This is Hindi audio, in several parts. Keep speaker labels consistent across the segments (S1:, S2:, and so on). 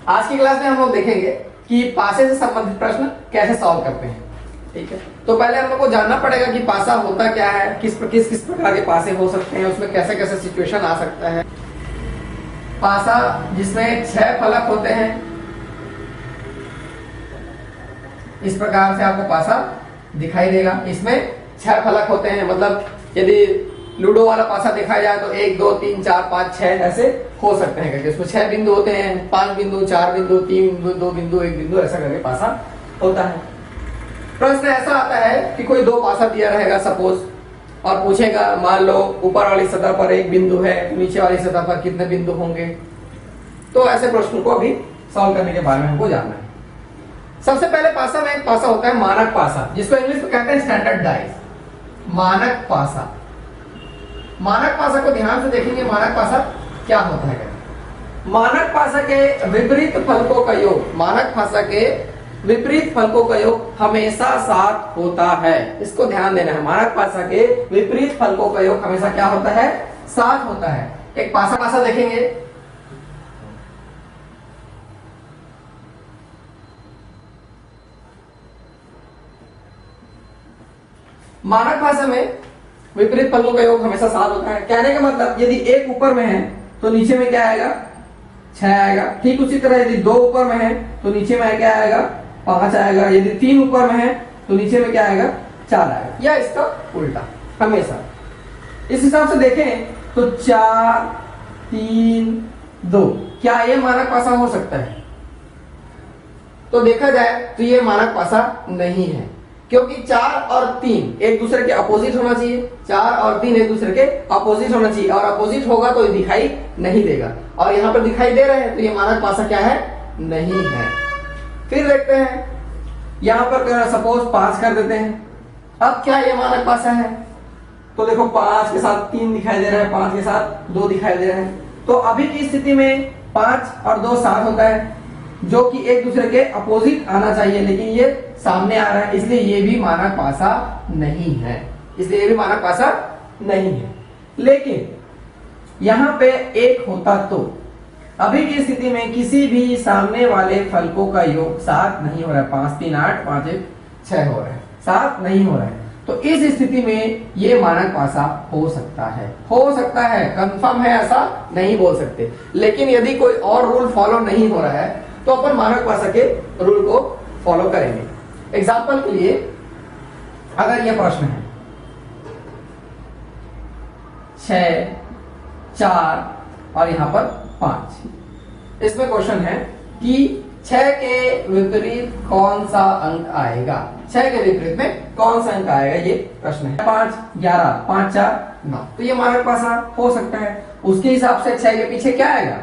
S1: आज की क्लास में हम लोग देखेंगे कि पासे से संबंधित प्रश्न कैसे सॉल्व करते हैं। ठीक है, तो पहले हम लोग को जानना पड़ेगा कि पासा होता क्या है, किस प्रकार के पासे हो सकते हैं, उसमें कैसे कैसे सिचुएशन आ सकता है। पासा जिसमें 6 फलक होते हैं, इस प्रकार से आपको पासा दिखाई देगा। इसमें 6 फलक होते हैं, मतलब यदि लूडो वाला पासा देखा जाए तो 1 2 3 4 5 6 ऐसे हो सकते हैं करके। इसमें 6 बिंदु होते हैं, 5 बिंदु, 4 बिंदु, 3 बिंदु, 2 बिंदु, 1 बिंदु, ऐसा करके पासा होता है। प्रश्न ऐसा आता है कि कोई 2 पासा दिया रहेगा सपोज, और पूछेगा मान लो ऊपर वाली सतह पर 1 बिंदु है, नीचे वाली सतह पर कितने बिंदु होंगे। तो ऐसे प्रश्न को अभी सॉल्व करने के बारे में हमको जानना है। सबसे पहले पासा में एक पासा होता है मानक पासा, जिसको इंग्लिश में कहते हैं स्टैंडर्डाइज मानक पासा। मानक पासा को ध्यान से देखेंगे, मानक पासा क्या होता है। मानक पासा के विपरीत फलकों का योग, मानक पासा के विपरीत फलकों का योग हमेशा 7 होता है। इसको ध्यान देना है, मानक पासा के विपरीत फलकों का योग हमेशा क्या होता है, 7 होता है। एक पासा देखेंगे, मानक पासा में विपरीत फलकों का योग हमेशा 7 होता है। कहने का मतलब यदि 1 ऊपर में है तो नीचे में क्या आएगा, 6 आएगा। ठीक उसी तरह यदि 2 ऊपर में है तो नीचे में क्या आएगा, 5 आएगा। यदि 3 ऊपर में है तो नीचे में क्या आएगा, 4 आएगा, या इसका उल्टा हमेशा। इस हिसाब से देखें तो 4 3 2, क्या ये मानक पासा हो सकता है? तो देखा जाए तो ये मानक पासा नहीं है, क्योंकि 4 और 3 एक दूसरे के अपोजिट होना चाहिए। 4 और 3 एक दूसरे के अपोजिट होना चाहिए, और अपोजिट होगा तो दिखाई नहीं देगा, और यहाँ पर दिखाई दे रहे हैं, तो ये मानक पासा क्या है, नहीं है। फिर देखते हैं, यहाँ पर सपोज 5 कर देते हैं। अब क्या ये मानक पासा है? तो देखो 5 के साथ 3 दिखाई दे रहा है, 5 के साथ 2 दिखाई दे रहा है। तो अभी की स्थिति में 5 और 2 7 होता है, जो कि एक दूसरे के अपोजिट आना चाहिए, लेकिन ये सामने आ रहा है, इसलिए ये भी मानक पासा नहीं है। इसलिए ये भी मानक पासा नहीं है। लेकिन यहां पे 1 होता तो अभी की स्थिति में किसी भी सामने वाले फलकों का योग 7 नहीं हो रहा है। 5 3 8, 5 1 6 हो रहा है, 7 नहीं हो रहा है। तो इस स्थिति में ये मानक पासा हो सकता है, कंफर्म है, ऐसा नहीं बोल सकते। लेकिन यदि कोई और रूल फॉलो नहीं हो रहा है तो अपन मानक पासा के रूल को फॉलो करेंगे। एग्जाम्पल के लिए अगर यह प्रश्न है 6 4 और यहां पर 5, इसमें क्वेश्चन है कि 6 के विपरीत कौन सा अंक आएगा, 6 के विपरीत में कौन सा अंक आएगा, ये प्रश्न है। 5 11, 5 4 9, तो ये मानक पासा हो सकता है। उसके हिसाब से 6 के पीछे क्या आएगा,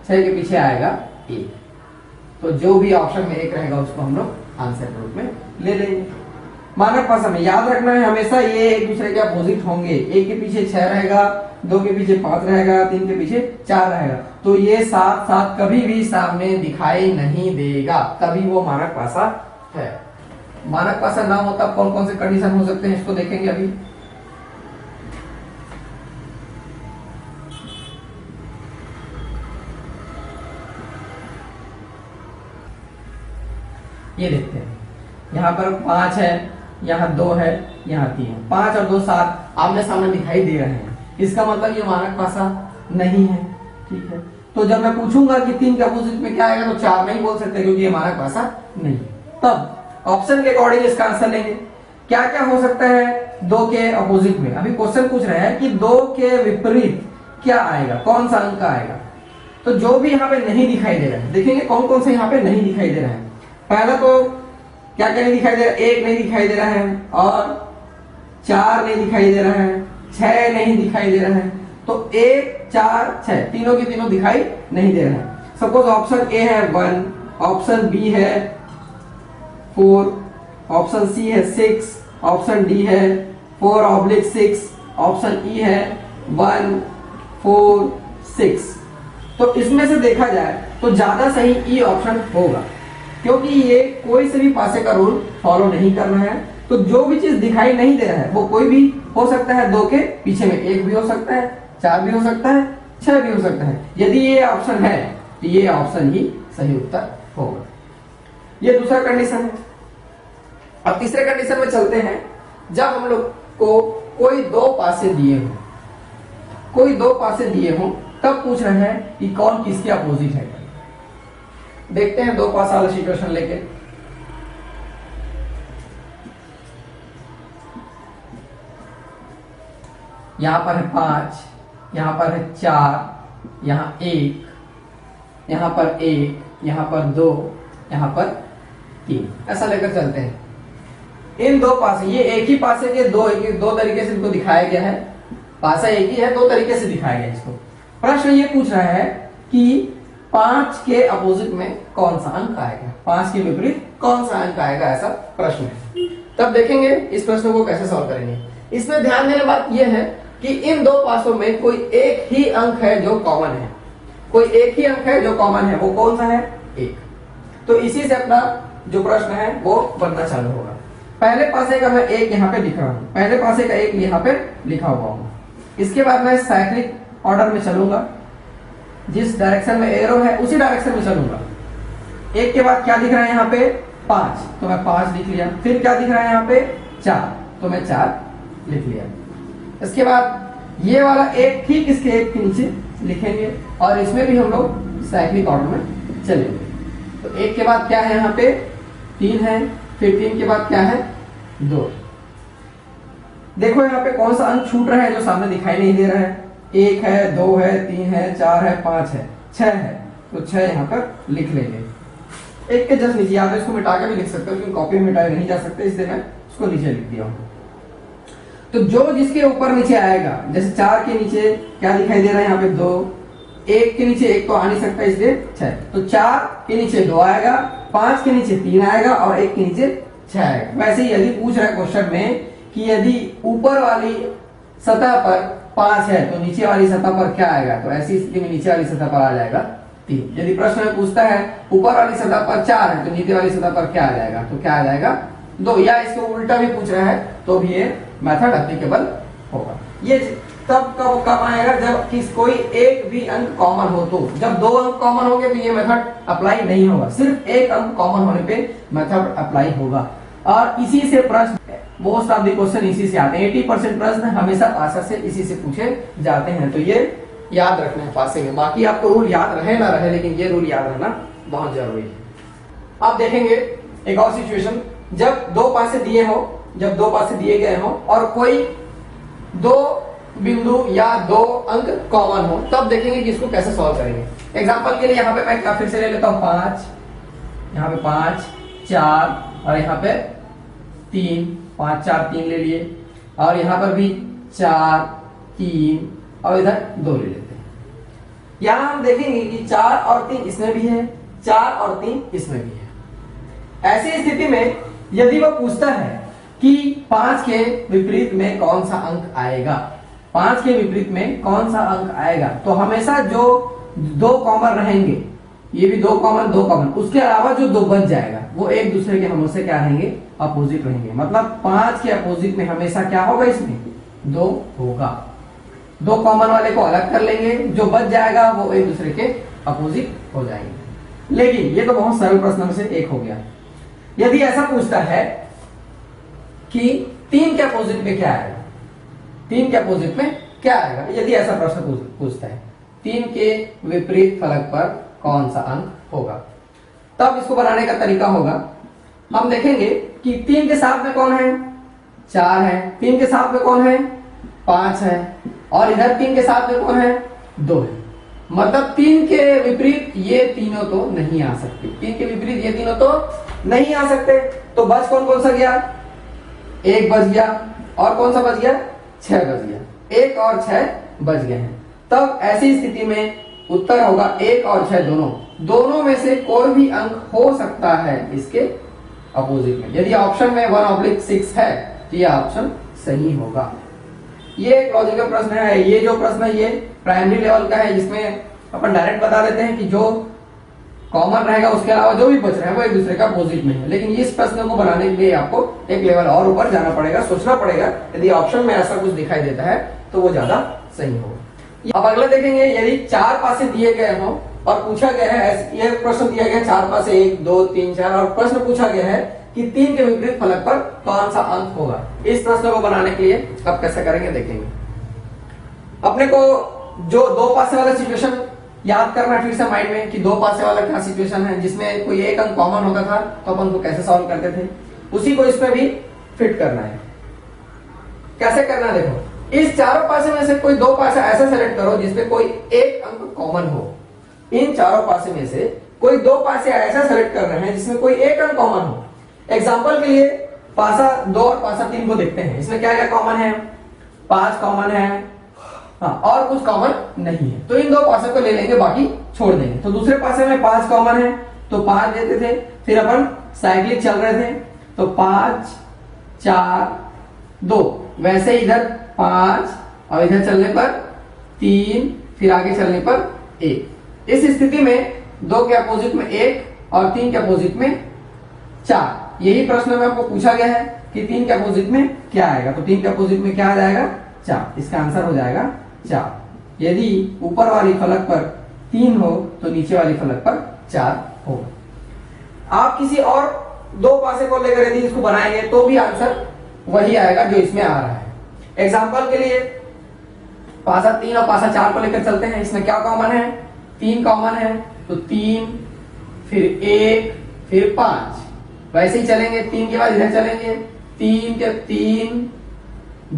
S1: 6 के पीछे आएगा 1। तो जो भी ऑप्शन में 1 रहेगा उसको हम लोग आंसर के रूप में ले लेंगे। मानक पासा में याद रखना है हमेशा ये एक दूसरे के अपोजिट होंगे। 1 के पीछे 6 रहेगा, 2 के पीछे 5 रहेगा, 3 के पीछे 4 रहेगा। तो ये 7 7 कभी भी सामने दिखाई नहीं देगा, तभी वो मानक पासा है। मानक पासा ना होता कौन कौन से कंडीशन हो सकते हैं, इसको देखेंगे अभी। ये देखते हैं, यहाँ पर 5 है, यहाँ 2 है, यहाँ 3 है। 5 और 2 7 आमने सामने दिखाई दे रहे हैं, इसका मतलब ये मानक पासा नहीं है। ठीक है, तो जब मैं पूछूंगा कि 3 के अपोजिट में क्या आएगा तो 4 नहीं बोल सकते, क्योंकि ये मानक पासा नहीं है। तब ऑप्शन के अकॉर्डिंग इसका आंसर लेंगे। क्या क्या हो सकता है 2 के अपोजिट में? अभी क्वेश्चन पूछ रहे हैं कि 2 के विपरीत क्या आएगा, कौन सा अंक आएगा। तो जो भी यहाँ पे नहीं दिखाई दे रहा है, देखेंगे कौन कौन से यहाँ पे नहीं दिखाई दे रहा है। पहला तो क्या क्या नहीं दिखाई दे रहा है, 1 नहीं दिखाई दे रहा है, और 4 नहीं दिखाई दे रहा है, 6 नहीं दिखाई दे रहा है। तो 1 4 6 तीनों की तीनों दिखाई नहीं दे रहा है। सपोज ऑप्शन ए है 1, ऑप्शन बी है 4, ऑप्शन सी है 6, ऑप्शन डी है 4/6, ऑप्शन ई है 1 4 6। तो इसमें से देखा जाए तो ज्यादा सही ई ऑप्शन होगा, क्योंकि ये कोई से भी पासे का रूल फॉलो नहीं कर रहा है। तो जो भी चीज दिखाई नहीं दे रहा है वो कोई भी हो सकता है। 2 के पीछे में 1 भी हो सकता है, 4 भी हो सकता है, 6 भी हो सकता है। यदि ये ऑप्शन है तो ये ऑप्शन ही सही उत्तर होगा। ये दूसरा कंडीशन है। अब तीसरे कंडीशन में चलते हैं। जब हम लोग को कोई दो पासे दिए हो, कोई दो पासे दिए हो, तब पूछ रहे हैं कि कौन किसके अपोजिट है। देखते हैं दो पासा वाला सिचुएशन लेके। यहां पर है 5, यहां पर है 4, यहां 1, यहां पर 1, यहां पर 2, यहां पर 3, ऐसा लेकर चलते हैं। इन दो पासे, ये एक ही पासे के दो तरीके से इनको दिखाया गया है। पासा एक ही है, दो तरीके से दिखाया गया है इसको। प्रश्न ये पूछ रहा है कि 5 के अपोजिट में कौन सा अंक आएगा, 5 के विपरीत कौन सा अंक आएगा, ऐसा प्रश्न है। तब देखेंगे इस प्रश्न को कैसे सॉल्व करेंगे। इसमें ध्यान देने बात यह है कि इन दो पासों में कोई एक ही अंक है जो कॉमन है, कोई एक ही अंक है जो कॉमन है, वो कौन सा है, 1। तो इसी से अपना जो प्रश्न है वो बनना चालू होगा। पहले पासे का मैं 1 यहाँ पे लिख रहा हूं, पहले पासे का 1 यहाँ पे लिखा हुआ हूं। इसके बाद मैं साइक्लिक ऑर्डर में चलूंगा, जिस डायरेक्शन में एरो है उसी डायरेक्शन में चलूंगा। 1 के बाद क्या दिख रहा है यहाँ पे, 5, तो मैं 5 लिख लिया। फिर क्या दिख रहा है यहाँ पे, 4, तो मैं 4 लिख लिया। इसके बाद ये वाला 1 ठीक इसके 1 के नीचे लिखेंगे और इसमें भी हम लोग साइक्लिक ऑर्डर में चलेंगे। तो 1 के बाद क्या है यहाँ पे, 3 है, फिर 3 के बाद क्या है, 2। देखो यहाँ पे कौन सा अंक छूट रहा है जो सामने दिखाई नहीं दे रहा है। 1 है, 2 है, 3 है, 4 है, 5 है, 6 है, तो 6 यहाँ पर लिख लेंगे। 1 के जस्ट नीचे, या तो इसको मिटा के भी लिख सकते हो, लेकिन कॉपी में मिटाए नहीं जा सकते, इसलिए मैं इसको नीचे लिख दिया हूँ। तो जो जिसके ऊपर नीचे आएगा, जैसे 4 के नीचे क्या दिखाई दे रहा है यहाँ पे, 2, 1 के नीचे 1 तो आ नहीं सकता, इसलिए 6, तो 4 के नीचे 2 आएगा, 5 के नीचे 3 आएगा और 1 के नीचे 6 आएगा। वैसे ही यदि पूछ रहा है क्वेश्चन में कि यदि ऊपर वाली सतह पर 5 है तो नीचे वाली सतह पर क्या आएगा, तो ऐसी स्थिति में नीचे वाली सतह पर आ जाएगा 3। यदि प्रश्न में पूछता है ऊपर वाली सतह पर 4 है तो नीचे वाली सतह पर क्या आ जाएगा, तो क्या आ जाएगा, 2। या इसको उल्टा भी पूछ रहा है तो भी ये मेथड एप्लीकेबल होगा। ये तब कब आएगा, जब कोई एक भी अंक कॉमन हो। तो जब 2 अंक कॉमन होंगे तो ये मेथड अप्लाई नहीं होगा, सिर्फ 1 अंक कॉमन होने पे मेथड अप्लाई होगा। और इसी से प्रश्न, मोस्ट ऑफ द क्वेश्चन इसी से आते हैं। 80% प्रश्न हमेशा पासा से इसी से पूछे जाते हैं, तो ये याद रखना है पासे में। बाकी आपको रूल याद रहे ना रहे, लेकिन ये रूल याद रहना बहुत जरूरी है। आप देखेंगे एक और सिचुएशन, जब 2 पासे दिए हो, जब 2 पासे दिए गए हो और कोई 2 बिंदु या 2 अंक कॉमन हो, तब देखेंगे कि इसको कैसे सॉल्व करेंगे। एग्जांपल के लिए यहाँ पे मैं फिर से ले लेता हूँ 5, यहाँ पे 5, 4 और यहाँ पे 3, 5, 4, 3 ले लिए, और यहाँ पर भी 4, 3 और इधर 2 ले लेते हैं। यहाँ हम देखेंगे कि 4 और 3 इसमें भी है, 4 और 3 इसमें भी है। ऐसी स्थिति में यदि वह पूछता है कि 5 के विपरीत में कौन सा अंक आएगा, 5 के विपरीत में कौन सा अंक आएगा, तो हमेशा जो 2 कॉमन रहेंगे, ये भी 2 कॉमन, 2 कॉमन, उसके अलावा जो 2 बच जाएगा वो एक दूसरे के हमेशा क्या रहेंगे, अपोजिट रहेंगे। मतलब 5 के अपोजिट में हमेशा क्या होगा, इसमें 2 होगा। 2 कॉमन वाले को अलग कर लेंगे, जो बच जाएगा वो एक दूसरे के अपोजिट हो जाएंगे। लेकिन ये तो बहुत सरल प्रश्न में से एक हो गया। यदि ऐसा पूछता है कि 3 के अपोजिट में क्या आएगा, 3 के अपोजिट में क्या आएगा, यदि ऐसा प्रश्न पूछता है, 3 के विपरीत फलक पर कौन सा अंक होगा, तब इसको बनाने का तरीका होगा, हम देखेंगे कि 3 के साथ में कौन है, 4 है, 3 के साथ में कौन है, 5 है, और इधर 3 के साथ में कौन है, 2 है। मतलब 3 के विपरीत ये तीनों तो नहीं आ सकते, 3 के विपरीत ये तीनों तो नहीं आ सकते। तो बच कौन कौन सा गया, 1 बच गया, और कौन सा बच गया, 6 बच गया, 1 और 6 बच गए हैं। तब ऐसी स्थिति में उत्तर होगा 1 और 6 दोनों में से कोई भी अंक हो सकता है इसके अपोजिट में। यदि ऑप्शन में 1/6 है तो यह ऑप्शन सही होगा। ये एक लॉजिकल प्रश्न है। ये जो प्रश्न है ये प्राइमरी लेवल का है, जिसमें अपन डायरेक्ट बता देते हैं कि जो कॉमन रहेगा उसके अलावा जो भी बच रहा है वो एक दूसरे का अपोजिट में है। लेकिन इस प्रश्न को बनाने के लिए आपको एक लेवल और ऊपर जाना पड़ेगा, सोचना पड़ेगा। यदि ऑप्शन में ऐसा कुछ दिखाई देता है तो वो ज्यादा सही होगा। अब अगला देखेंगे, यदि 4 पासे दिए गए हो और पूछा गया है, यह प्रश्न दिया गया 4 पासे 1 2 3 4 और प्रश्न पूछा गया है कि 3 के विपरीत फलक पर कौन सा अंक होगा। इस प्रश्न को बनाने के लिए अब कैसे करेंगे देखेंगे। अपने को जो 2 पासे वाला सिचुएशन याद करना है फिर से माइंड में कि 2 पासे वाला क्या सिचुएशन है जिसमें कोई एक अंक कॉमन होता था तो अपन को कैसे सॉल्व करते थे, उसी को इसमें भी फिट करना है। कैसे करना है देखो, इस चारों पासे में से कोई 2 पासे ऐसा सेलेक्ट करो जिसमें कोई एक अंक कॉमन हो। इन चारों पासे में से कोई 2 पासे ऐसा सेलेक्ट कर रहे हैं जिसमें कोई एक अंक कॉमन हो। एग्जांपल के लिए पासा 2 और पासा 3 को देखते हैं, इसमें क्या क्या कॉमन है, 5 कॉमन है, हाँ, और कुछ कॉमन नहीं है, तो इन 2 पासे को ले लेंगे, बाकी छोड़ देंगे। तो दूसरे पासे में 5 कॉमन है तो 5 देते थे, फिर अपन साइक्लिक चल रहे थे तो 5 4 2, वैसे इधर 5 और इधर चलने पर 3, फिर आगे चलने पर 1। इस स्थिति में 2 के अपोजिट में 1 और 3 के अपोजिट में 4। यही प्रश्न में आपको पूछा गया है कि 3 के अपोजिट में क्या आएगा, तो 3 के अपोजिट में क्या आ जाएगा 4। इसका आंसर हो जाएगा 4। यदि ऊपर वाली फलक पर 3 हो तो नीचे वाली फलक पर 4 होगा। आप किसी और 2 पासे को लेकर यदि इसको बनाएंगे तो भी आंसर वही आएगा जो इसमें आ रहा है। एग्जाम्पल के लिए पासा 3 और पासा 4 को लेकर चलते हैं, इसमें क्या कॉमन है, 3 कॉमन है तो 3 फिर 1 फिर 5, वैसे ही चलेंगे, 3 के बाद इधर चलेंगे, 3 के 3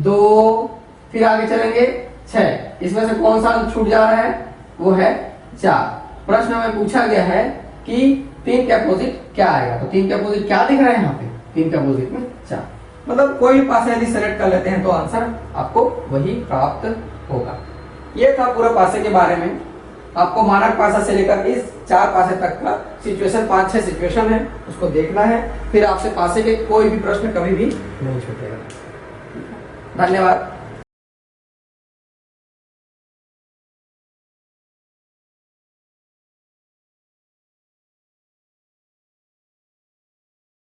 S1: 2, फिर आगे चलेंगे 6। इसमें से कौन सा छूट जा रहा है, वो है 4। प्रश्न में पूछा गया है कि 3 के अपोजिट क्या आएगा, तो 3 के अपोजिट क्या दिख रहा है यहाँ पे, 3 के अपोजिट में 4। मतलब कोई भी पासे यदि सेलेक्ट कर लेते हैं तो आंसर आपको वही प्राप्त होगा। ये था पूरा पासे के बारे में। आपको मानक पासा से लेकर इस 4 पासे तक का सिचुएशन, 5-6 सिचुएशन है, उसको देखना है, फिर आपसे पासे के कोई भी प्रश्न कभी भी नहीं छूटेगा। धन्यवाद।